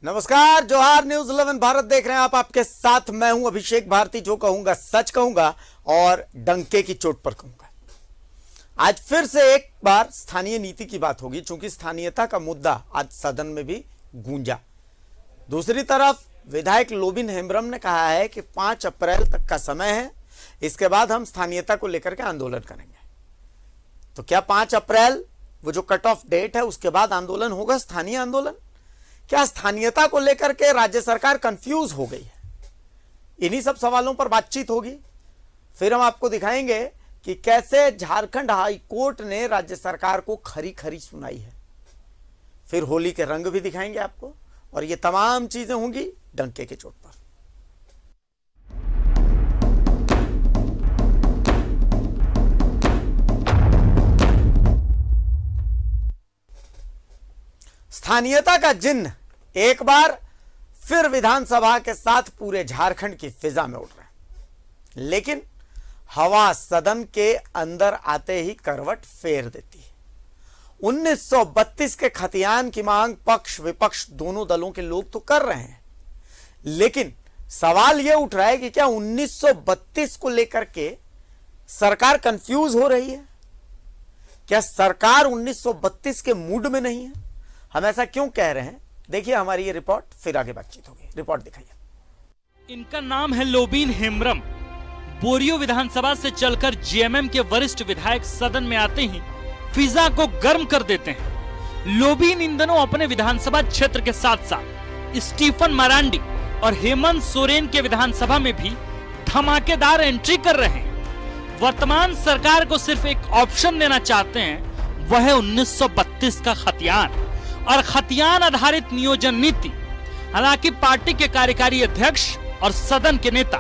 नमस्कार, जोहार। न्यूज 11 भारत देख रहे हैं आप। आपके साथ मैं हूं अभिषेक भारती। जो कहूंगा सच कहूंगा और डंके की चोट पर कहूंगा। आज फिर से एक बार स्थानीय नीति की बात होगी, चूंकि स्थानीयता का मुद्दा आज सदन में भी गूंजा। दूसरी तरफ विधायक लोबिन हेम्ब्रम ने कहा है कि 5 अप्रैल तक का समय है, इसके बाद हम स्थानीयता को लेकर के आंदोलन करेंगे। तो क्या 5 अप्रैल वो जो कट ऑफ डेट है उसके बाद आंदोलन होगा, स्थानीय आंदोलन? क्या स्थानीयता को लेकर के राज्य सरकार कंफ्यूज हो गई है? इन्हीं सब सवालों पर बातचीत होगी। फिर हम आपको दिखाएंगे कि कैसे झारखंड हाई कोर्ट ने राज्य सरकार को खरी खरी सुनाई है। फिर होली के रंग भी दिखाएंगे आपको, और ये तमाम चीजें होंगी डंके के चोट पर। स्थानीयता का जिन्न एक बार फिर विधानसभा के साथ पूरे झारखंड की फिजा में उड़ रहे हैं, लेकिन हवा सदन के अंदर आते ही करवट फेर देती है। 1932 के खतियान की मांग पक्ष विपक्ष दोनों दलों के लोग तो कर रहे हैं, लेकिन सवाल यह उठ रहा है कि क्या 1932 को लेकर के सरकार कंफ्यूज हो रही है? क्या सरकार 1932 के मूड में नहीं है? हम ऐसा क्यों कह रहे हैं, देखिए हमारी ये रिपोर्ट, फिर आगे बातचीत होगी। रिपोर्ट दिखाइए। इनका नाम है लोबिन हेम्ब्रम। बोरियो विधानसभा से चलकर जेएमएम के वरिष्ठ विधायक सदन में आते ही फिजा को गर्म कर देते हैं। लोबिन इन दिनों अपने विधानसभा क्षेत्र के साथ साथ स्टीफन मरांडी और हेमंत सोरेन के विधानसभा में भी धमाकेदार एंट्री कर रहे हैं। वर्तमान सरकार को सिर्फ एक ऑप्शन देना चाहते हैं, वह है 1932 का खतियान और खतियान आधारित नियोजन नीति। हालांकि पार्टी के कार्यकारी अध्यक्ष और सदन के नेता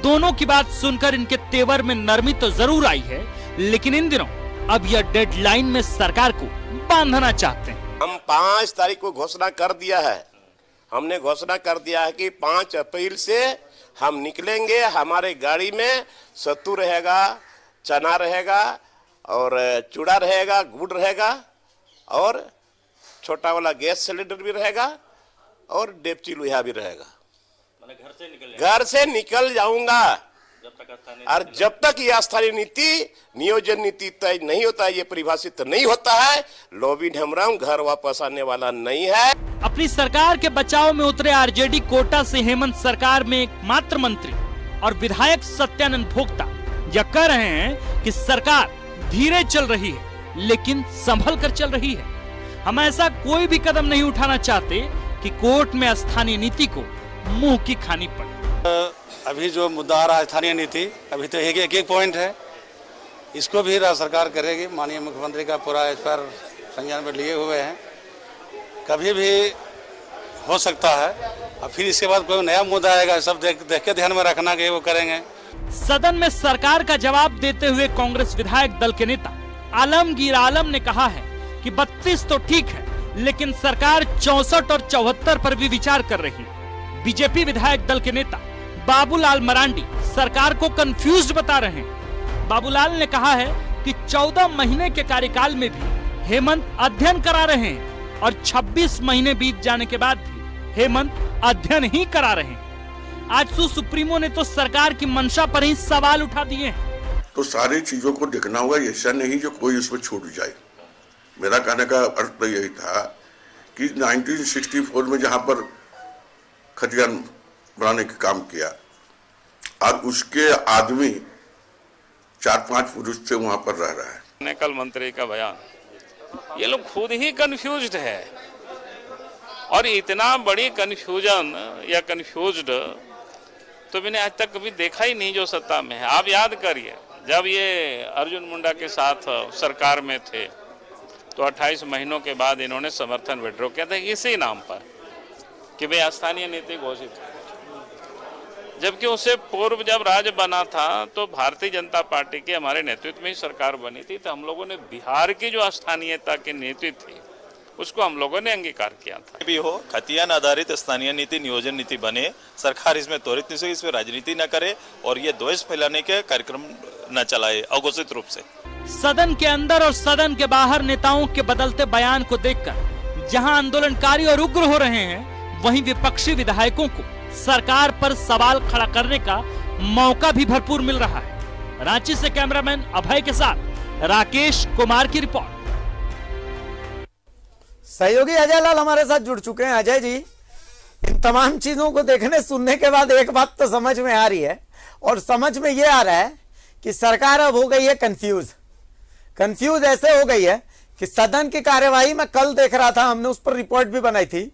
दोनों की बात सुनकर इनके तेवर में नरमी तो जरूर आई है, लेकिन इन दिनों अब यह डेडलाइन में सरकार को बांधना चाहते हैं। हम 5 तारीख को घोषणा कर दिया है। हमने घोषणा कर दिया है कि 5 अप्रैल से हम निकलेंगे। हमारे गाड़ी में सत्तू रहेगा, चना रहेगा और चूड़ा रहेगा, गुड़ रहेगा और छोटा वाला गैस सिलेंडर भी रहेगा और डेपची लोहा भी रहेगा। घर से निकल जाऊंगा और जब तक ये स्थानीय नीति नियोजन नीति तय नहीं होता, ये परिभाषित नहीं होता है, लोबिन हेम्ब्रम घर वापस आने वाला नहीं है। अपनी सरकार के बचाव में उतरे आरजेडी कोटा से हेमंत सरकार में एकमात्र मंत्री और विधायक सत्यानंद भोक्ता यह कह रहे हैं कि सरकार धीरे चल रही है, लेकिन संभल कर चल रही है। हम ऐसा कोई भी कदम नहीं उठाना चाहते कि कोर्ट में स्थानीय नीति को मुंह की खानी पड़े। अभी जो मुद्दा आ रहा है स्थानीय नीति, अभी तो एक पॉइंट है, इसको भी राज्य सरकार करेगी। माननीय मुख्यमंत्री का पूरा इस पर संज्ञान में लिए हुए हैं। कभी भी हो सकता है और फिर इसके बाद कोई नया मुद्दा आएगा, सब देख के ध्यान में रखना कि वो करेंगे। सदन में सरकार का जवाब देते हुए कांग्रेस विधायक दल के नेता आलमगीर आलम ने कहा है कि 32 तो ठीक है, लेकिन सरकार 64 और 74 पर भी विचार कर रही है। बीजेपी विधायक दल के नेता बाबूलाल मरांडी सरकार को कंफ्यूज्ड बता रहे हैं। बाबूलाल ने कहा है कि 14 महीने के कार्यकाल में भी हेमंत अध्ययन करा रहे हैं और 26 महीने बीत जाने के बाद भी हेमंत अध्ययन ही करा रहे हैं। आजसू सुप्रीमो ने तो सरकार की मंशा पर ही सवाल उठा दिए हैं। तो सारी चीजों को देखना होगा, ऐसा नहीं जो कोई उसमें छूट जाए। मेरा कहने का अर्थ तो यही था कि 1964 में जहां पर खतियान बनाने का काम किया और उसके आदमी 4-5 पुरुष से वहां पर रह रहा है। कल मंत्री का बयान, ये लोग खुद ही कंफ्यूज्ड है और इतना बड़ी कंफ्यूजन या कंफ्यूज्ड तो मैंने आज तक कभी देखा ही नहीं जो सत्ता में है। आप याद करिए, जब ये अर्जुन मुंडा के साथ सरकार में थे तो 28 महीनों के बाद इन्होंने समर्थन विड्रॉ किया था इसी नाम पर कि भाई स्थानीय नीति घोषित। जबकि उससे पूर्व जब राज्य बना था तो भारतीय जनता पार्टी के हमारे नेतृत्व में ही सरकार बनी थी, तो हम लोगों ने बिहार की जो स्थानीयता की नीति थी उसको हम लोगों ने अंगीकार किया था। भी हो खतियान आधारित स्थानीय नीति नियोजन नीति बने, सरकार इसमें त्वरित निश्चय इस पर राजनीति न करे और ये द्वेष फैलाने के कार्यक्रम न चलाए अघोषित रूप से। सदन के अंदर और सदन के बाहर नेताओं के बदलते बयान को देखकर जहां आंदोलनकारी और उग्र हो रहे हैं, वहीं विपक्षी विधायकों को सरकार पर सवाल खड़ा करने का मौका भी भरपूर मिल रहा है। रांची से कैमरामैन अभय के साथ राकेश कुमार की रिपोर्ट। सहयोगी अजय लाल हमारे साथ जुड़ चुके हैं। अजय जी, इन तमाम चीजों को देखने सुनने के बाद एक बात तो समझ में आ रही है, और समझ में ये आ रहा है कि सरकार अब हो गई है कंफ्यूज ऐसे हो गई है कि सदन की कार्यवाही में कल देख रहा था, हमने उस पर रिपोर्ट भी बनाई थी।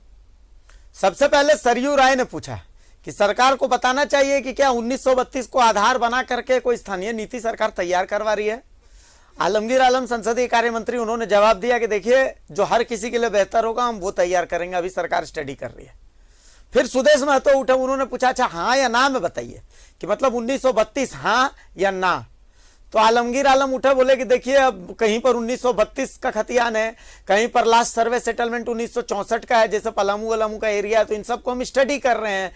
सबसे पहले सरयू राय ने पूछा कि सरकार को बताना चाहिए कि क्या 1932 को आधार बना करके कोई स्थानीय नीति सरकार तैयार करवा रही है। आलमगीर आलम संसदीय कार्य मंत्री, उन्होंने जवाब दिया कि देखिए जो हर किसी के लिए बेहतर होगा हम वो तैयार करेंगे, अभी सरकार स्टडी कर रही है। फिर सुदेश महतो उठे, उन्होंने पूछा अच्छा हाँ या ना में बताइए कि मतलब 1932 हाँ या ना। तो आलमगीर आलम उठे, बोले कि देखिए अब कहीं पर 1932 का खतियान है, कहीं पर लास्ट सर्वे सेटलमेंट 1964 का है, जैसे पलामू वलामू का एरिया है, तो इन सबको हम स्टडी कर रहे हैं।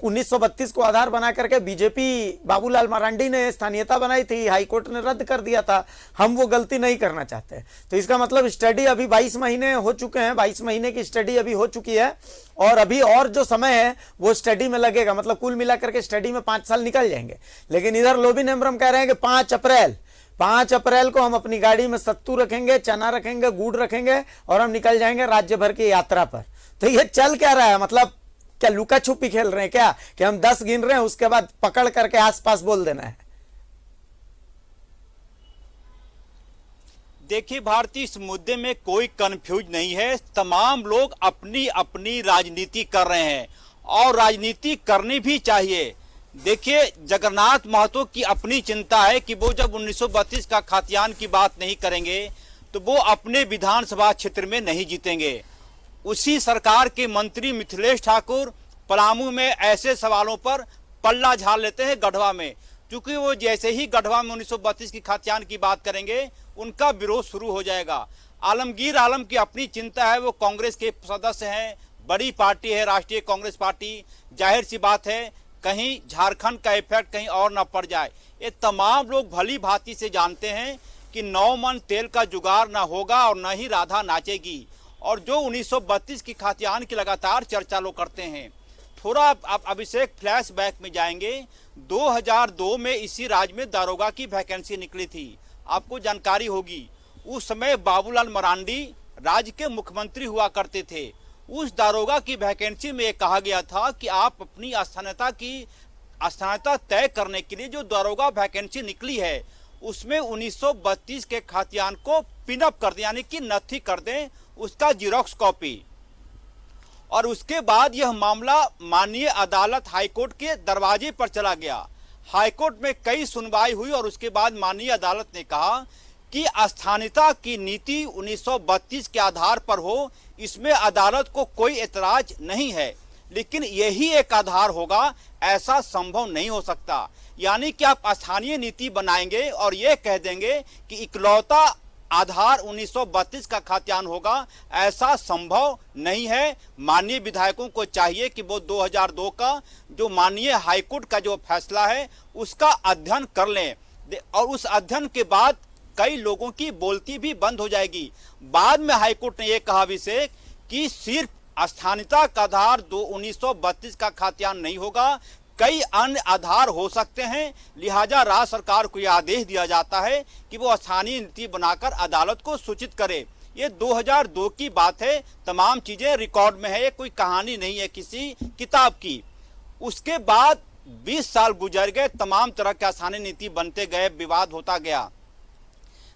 1932 को आधार बना करके बीजेपी बाबूलाल मरांडी ने स्थानीयता बनाई थी, हाईकोर्ट ने रद्द कर दिया था, हम वो गलती नहीं करना चाहते। तो इसका मतलब स्टडी अभी 22 महीने हो चुके हैं, 22 महीने की स्टडी अभी हो चुकी है, और अभी और जो समय है वो स्टडी में लगेगा, मतलब कुल मिलाकर के स्टडी में 5 साल निकल जाएंगे। लेकिन इधर लोबिन हेम्ब्रम कह रहे हैं कि 5 अप्रैल को हम अपनी गाड़ी में सत्तू रखेंगे, चना रखेंगे, गुड़ रखेंगे और हम निकल जाएंगे राज्य भर की यात्रा पर। तो ये चल क्या रहा है, मतलब क्या लुका छुपी खेल रहे हैं क्या कि हम 10 गिन रहे हैं, उसके बाद पकड़ करके आसपास बोल देना है। देखिए भारतीय, इस मुद्दे में कोई कंफ्यूज नहीं है। तमाम लोग अपनी अपनी राजनीति कर रहे हैं और राजनीति करनी भी चाहिए। देखिए जगन्नाथ महतो की अपनी चिंता है कि वो जब 1932 का खतियान की बात नहीं करेंगे तो वो अपने विधानसभा क्षेत्र में नहीं जीतेंगे। उसी सरकार के मंत्री मिथिलेश ठाकुर पलामू में ऐसे सवालों पर पल्ला झाड़ लेते हैं गढ़वा में, क्योंकि वो जैसे ही गढ़वा में 1932 की खतियान की बात करेंगे उनका विरोध शुरू हो जाएगा। आलमगीर आलम की अपनी चिंता है, वो कांग्रेस के सदस्य हैं, बड़ी पार्टी है राष्ट्रीय कांग्रेस पार्टी, जाहिर सी बात है कहीं झारखंड का इफेक्ट कहीं और न पड़ जाए। ये तमाम लोग भली भांति से जानते हैं कि 9 मन तेल का जुगाड़ न होगा और न ही राधा नाचेगी। और जो 1932 की खतियान की लगातार चर्चा लोग करते हैं, थोड़ा आप अभिषेक फ्लैशबैक में जाएंगे। 2002 में इसी राज्य में दारोगा की वैकेंसी निकली थी, आपको जानकारी होगी। उस समय बाबूलाल मरांडी राज्य के मुख्यमंत्री हुआ करते थे। उस दारोगा की वैकेंसी में ये कहा गया था कि आप अपनी स्थानीयता तय करने के लिए जो दारोगा वैकेंसी निकली है उसमें 1932 के खतियान को पिनअप कर दें, यानी कि नथी कर दें, उसका जीरोक्स कॉपी। और उसके बाद यह मामला माननीय अदालत हाईकोर्ट के दरवाजे पर चला गया। हाईकोर्ट में कई सुनवाई हुई और उसके बाद माननीय अदालत ने कहा कि स्थानीयता की नीति 1932 के आधार पर हो, इसमें अदालत को कोई एतराज नहीं है, लेकिन यही एक आधार होगा, ऐसा संभव नहीं हो सकता। यानी कि आप स्थानीय नीति बनाएंगे और ये कह देंगे कि इकलौता आधार 1932 का खतियान होगा, ऐसा संभव नहीं है। माननीय विधायकों को चाहिए कि वो 2002 का जो माननीय हाईकोर्ट का जो फैसला है उसका अध्ययन कर लें, और उस अध्ययन के बाद कई लोगों की बोलती भी बंद हो जाएगी। बाद में हाईकोर्ट ने यह कहा अभिषेक कि सिर्फ स्थानीयता का आधार 1932 का खतियान नहीं होगा, कई अन्य आधार हो सकते हैं। लिहाजा राज्य सरकार को यह आदेश दिया जाता है कि वो स्थानीय नीति बनाकर अदालत को सूचित करे। ये 2002 की बात है, तमाम चीजें रिकॉर्ड में है, ये कोई कहानी नहीं है किसी किताब की। उसके बाद 20 साल गुजर गए, तमाम तरह के स्थानीय नीति बनते गए, विवाद होता गया।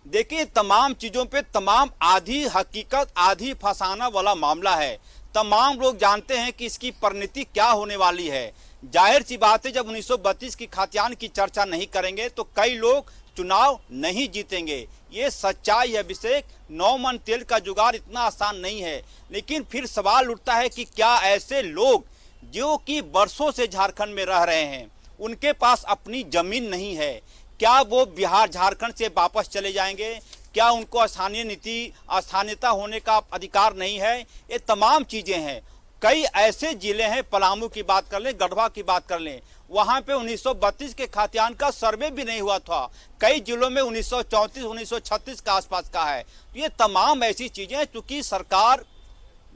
देखिए तमाम चीजों पे तमाम आधी हकीकत आधी फसाना वाला मामला है। तमाम लोग जानते हैं कि इसकी परिणति क्या होने वाली है। जाहिर सी बात है, जब 1932 की खतियान की चर्चा नहीं करेंगे तो कई लोग चुनाव नहीं जीतेंगे। ये सच्चाई है अभिषेक। 9 मन तेल का जुगाड़ इतना आसान नहीं है। लेकिन फिर सवाल उठता है कि क्या ऐसे लोग जो कि वर्षों से झारखंड में रह रहे हैं, उनके पास अपनी जमीन नहीं है, क्या वो बिहार झारखंड से वापस चले जाएंगे? क्या उनको स्थानीयता होने का अधिकार नहीं है? ये तमाम चीजें हैं। कई ऐसे जिले हैं, पलामू की बात कर लें, गढ़वा की बात कर लें, वहां पे 1932 के खतियान का सर्वे भी नहीं हुआ था। कई जिलों में 1934 1936 के आसपास का है। ये तमाम ऐसी चीजें, चूंकि सरकार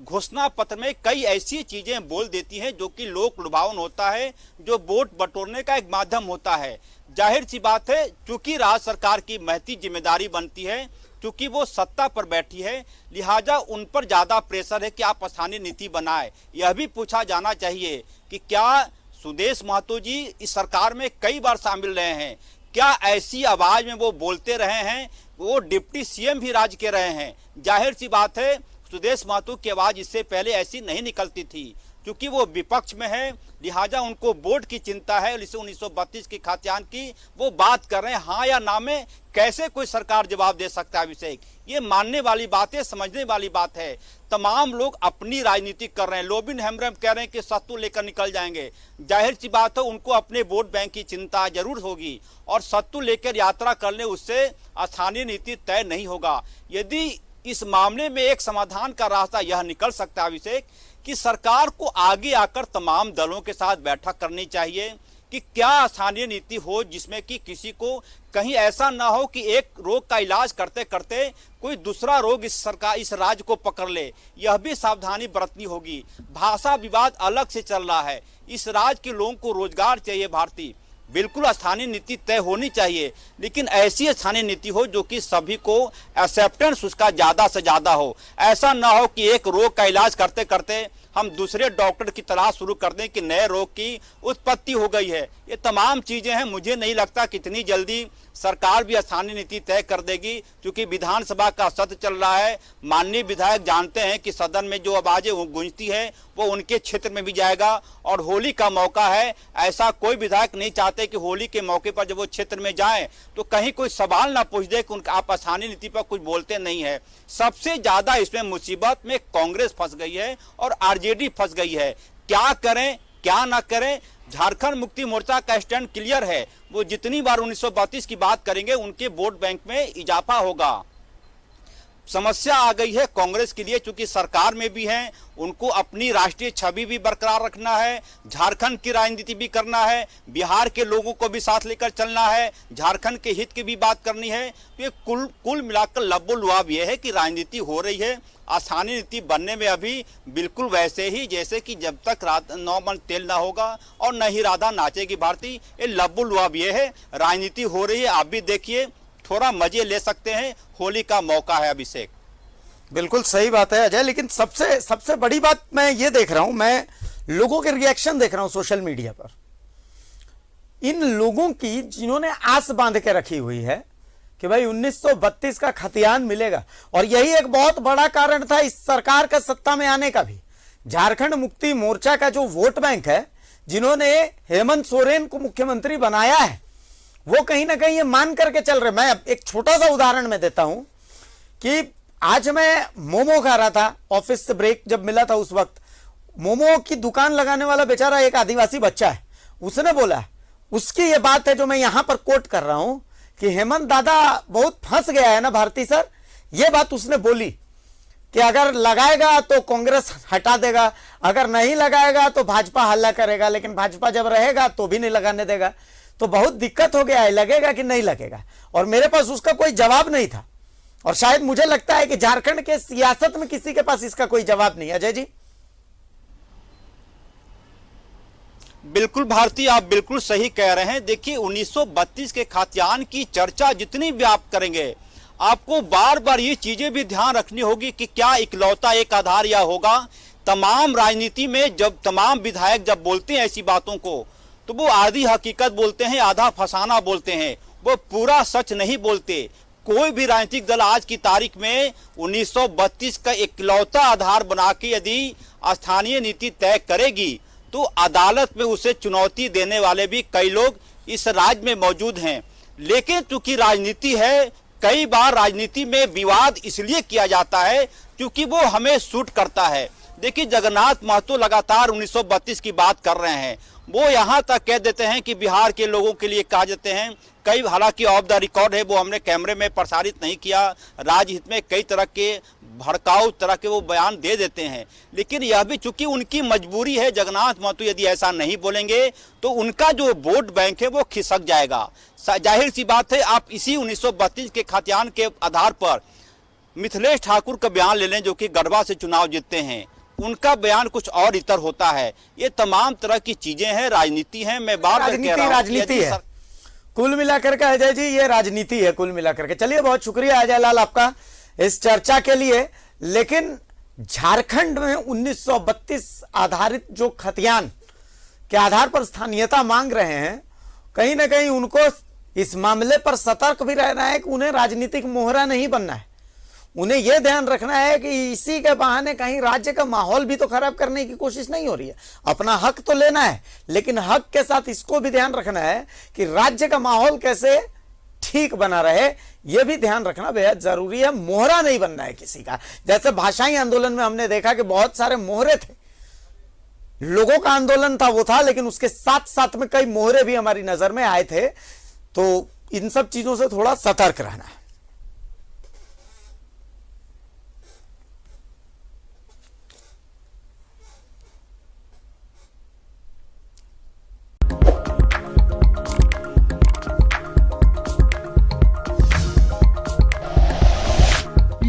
घोषणा पत्र में कई ऐसी चीजें बोल देती हैं जो कि लोक लुभावन होता है, जो वोट बटोरने का एक माध्यम होता है। जाहिर सी बात है, चूंकि राज्य सरकार की महती जिम्मेदारी बनती है, चूंकि वो सत्ता पर बैठी है, लिहाजा उन पर ज्यादा प्रेशर है कि आप स्थानीय नीति बनाए। यह भी पूछा जाना चाहिए कि क्या सुदेश महतो जी इस सरकार में कई बार शामिल रहे हैं, क्या ऐसी आवाज में वो बोलते रहे हैं? वो डिप्टी सीएम भी राज्य के रहे हैं। जाहिर सी बात है, सुदेश महतो की आवाज इससे पहले ऐसी नहीं निकलती थी। क्योंकि वो विपक्ष में है, लिहाजा उनको वोट की चिंता है। 1932 के खाद्यान्न की वो बात कर रहे हैं। हाँ या ना में कैसे कोई सरकार जवाब दे सकता है अभिषेक? ये मानने वाली बात है, समझने वाली बात है। तमाम लोग अपनी राजनीति कर रहे हैं। लोबिन हेम्ब्रम कह रहे हैं कि सत्तू लेकर निकल जाएंगे। जाहिर सी बात है, उनको अपने वोट बैंक की चिंता जरूर होगी और सत्तू लेकर यात्रा करने उससे स्थानीय नीति तय नहीं होगा। यदि इस मामले में एक समाधान का रास्ता यह निकल सकता है अभिषेक कि सरकार को आगे आकर तमाम दलों के साथ बैठक करनी चाहिए कि क्या स्थानीय नीति हो जिसमें कि किसी को कहीं ऐसा ना हो कि एक रोग का इलाज करते करते कोई दूसरा रोग इस राज्य को पकड़ ले। यह भी सावधानी बरतनी होगी। भाषा विवाद अलग से चल रहा है। इस राज्य के लोगों को रोजगार चाहिए। भारतीय बिल्कुल स्थानीय नीति तय होनी चाहिए, लेकिन ऐसी स्थानीय नीति हो जो कि सभी को एक्सेप्टेंस उसका ज्यादा से ज्यादा हो। ऐसा ना हो कि एक रोग का इलाज करते करते हम दूसरे डॉक्टर की तलाश शुरू कर दें कि नए रोग की उत्पत्ति हो गई है। ये तमाम चीजें हैं। मुझे नहीं लगता कितनी जल्दी सरकार भी स्थानीय नीति तय कर देगी, क्योंकि विधानसभा का सत्र चल रहा है। माननीय विधायक जानते हैं कि सदन में जो आवाजें गूंजती है वो उनके क्षेत्र में भी जाएगा और होली का मौका है। ऐसा कोई विधायक नहीं चाहते कि होली के मौके पर जब वो क्षेत्र में जाएं तो कहीं कोई सवाल ना पूछ दे कि आप स्थानीय नीति पर कुछ बोलते नहीं है। सबसे ज्यादा इसमें मुसीबत में कांग्रेस फंस गई है और आरजेडी फंस गई है। क्या करें क्या ना करें? झारखंड मुक्ति मोर्चा का स्टैंड क्लियर है। वो जितनी बार 1932 की बात करेंगे उनके वोट बैंक में इजाफा होगा। समस्या आ गई है कांग्रेस के लिए, चूंकि सरकार में भी हैं, उनको अपनी राष्ट्रीय छवि भी बरकरार रखना है, झारखंड की राजनीति भी करना है, बिहार के लोगों को भी साथ लेकर चलना है, झारखंड के हित की भी बात करनी है। तो ये कुल मिलाकर लब्बो-लुआब ये है कि राजनीति हो रही है। स्थानीय नीति बनने में अभी बिल्कुल वैसे ही जैसे कि जब तक 9 मन तेल ना होगा और न ही राधा नाचेगी भारती। ये लब्बो-लुआब ये है, राजनीति हो रही है। आप भी देखिए, थोड़ा मजे ले सकते हैं। होली का मौका है अभिषेक। बिल्कुल सही बात है अजय, लेकिन सबसे बड़ी बात मैं ये देख रहा हूं, मैं लोगों के रिएक्शन देख रहा हूं सोशल मीडिया पर। इन लोगों की जिन्होंने आस बांध के रखी हुई है कि भाई 1932 का खतियान मिलेगा, और यही एक बहुत बड़ा कारण था इस सरकार का सत्ता में आने का भी। झारखंड मुक्ति मोर्चा का जो वोट बैंक है, जिन्होंने हेमंत सोरेन को मुख्यमंत्री बनाया है, वो कहीं ना कहीं ये मान करके चल रहे। मैं एक छोटा सा उदाहरण मैं देता हूं कि आज मैं मोमो खा रहा था, ऑफिस से ब्रेक जब मिला था उस वक्त मोमो की दुकान लगाने वाला बेचारा एक आदिवासी बच्चा है, उसने बोला, उसकी ये बात है जो मैं यहां पर कोट कर रहा हूं कि हेमंत दादा बहुत फंस गया है ना भारती सर। ये बात उसने बोली कि अगर लगाएगा तो कांग्रेस हटा देगा, अगर नहीं लगाएगा तो भाजपा हल्ला करेगा, लेकिन भाजपा जब रहेगा तो भी नहीं लगाने देगा। तो बहुत दिक्कत हो गया है, लगेगा कि नहीं लगेगा। और मेरे पास उसका कोई जवाब नहीं था, और शायद मुझे लगता है कि झारखंड के सियासत में किसी के पास इसका कोई जवाब नहीं। अजय जी बिल्कुल भारती, आप बिल्कुल सही कह रहे हैं। देखिए 1932 के खाद्यान्न की चर्चा जितनी भी आप करेंगे, आपको बार बार ये चीजें भी ध्यान रखनी होगी कि क्या इकलौता एक आधार या होगा। तमाम राजनीति में जब तमाम विधायक जब बोलते हैं ऐसी बातों को, तो वो आधी हकीकत बोलते हैं, आधा फसाना बोलते हैं, वो पूरा सच नहीं बोलते। कोई भी राजनीतिक दल आज की तारीख में 1932 का इकलौता आधार बना के यदि स्थानीय नीति तय करेगी तो अदालत में उसे चुनौती देने वाले भी कई लोग इस राज्य में मौजूद हैं। लेकिन चूंकि राजनीति है, कई बार राजनीति में विवाद इसलिए किया जाता है क्योंकि वो हमें सूट करता है। देखिए जगन्नाथ महतो लगातार 1932 की बात कर रहे हैं। वो यहाँ तक कह देते हैं कि बिहार के लोगों के लिए कहा जाते हैं, कई हालांकि ऑफ द रिकॉर्ड है, वो हमने कैमरे में प्रसारित नहीं किया, राजहित में कई तरह के भड़काऊ तरह के वो बयान दे देते हैं। लेकिन यह भी चूंकि उनकी मजबूरी है, जगन्नाथ महतो यदि ऐसा नहीं बोलेंगे तो उनका जो वोट बैंक है वो खिसक जाएगा। जाहिर सी बात है, आप इसी 1932 के खतियान के आधार पर मिथिलेश ठाकुर का बयान ले लें, जो कि गढ़वा से चुनाव जीतते हैं, उनका बयान कुछ और इतर होता है। ये तमाम तरह की चीजें हैं, राजनीति है। मैं बार बार कह रहा हूं, राजनीति है कुल मिलाकर के। अजय जी, ये राजनीति है कुल मिलाकर के। चलिए, बहुत शुक्रिया अजय लाल आपका इस चर्चा के लिए। लेकिन झारखंड में 1932 आधारित जो खतियान के आधार पर स्थानीयता मांग रहे हैं, कहीं ना कहीं उनको इस मामले पर सतर्क भी रहना है कि उन्हें राजनीतिक मोहरा नहीं बनना है। उन्हें यह ध्यान रखना है कि इसी के बहाने कहीं राज्य का माहौल भी तो खराब करने की कोशिश नहीं हो रही है। अपना हक तो लेना है, लेकिन हक के साथ इसको भी ध्यान रखना है कि राज्य का माहौल कैसे ठीक बना रहे, यह भी ध्यान रखना बेहद जरूरी है। मोहरा नहीं बनना है किसी का। जैसे भाषाई आंदोलन में हमने देखा कि बहुत सारे मोहरे थे, लोगों का आंदोलन था वो था, लेकिन उसके साथ साथ में कई मोहरे भी हमारी नजर में आए थे। तो इन सब चीजों से थोड़ा सतर्क रहना है।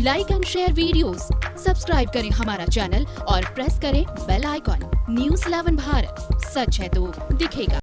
Like and share videos, subscribe करें हमारा चैनल और प्रेस करें बेल आइकॉन। न्यूज़ 11 भारत, सच है तो दिखेगा।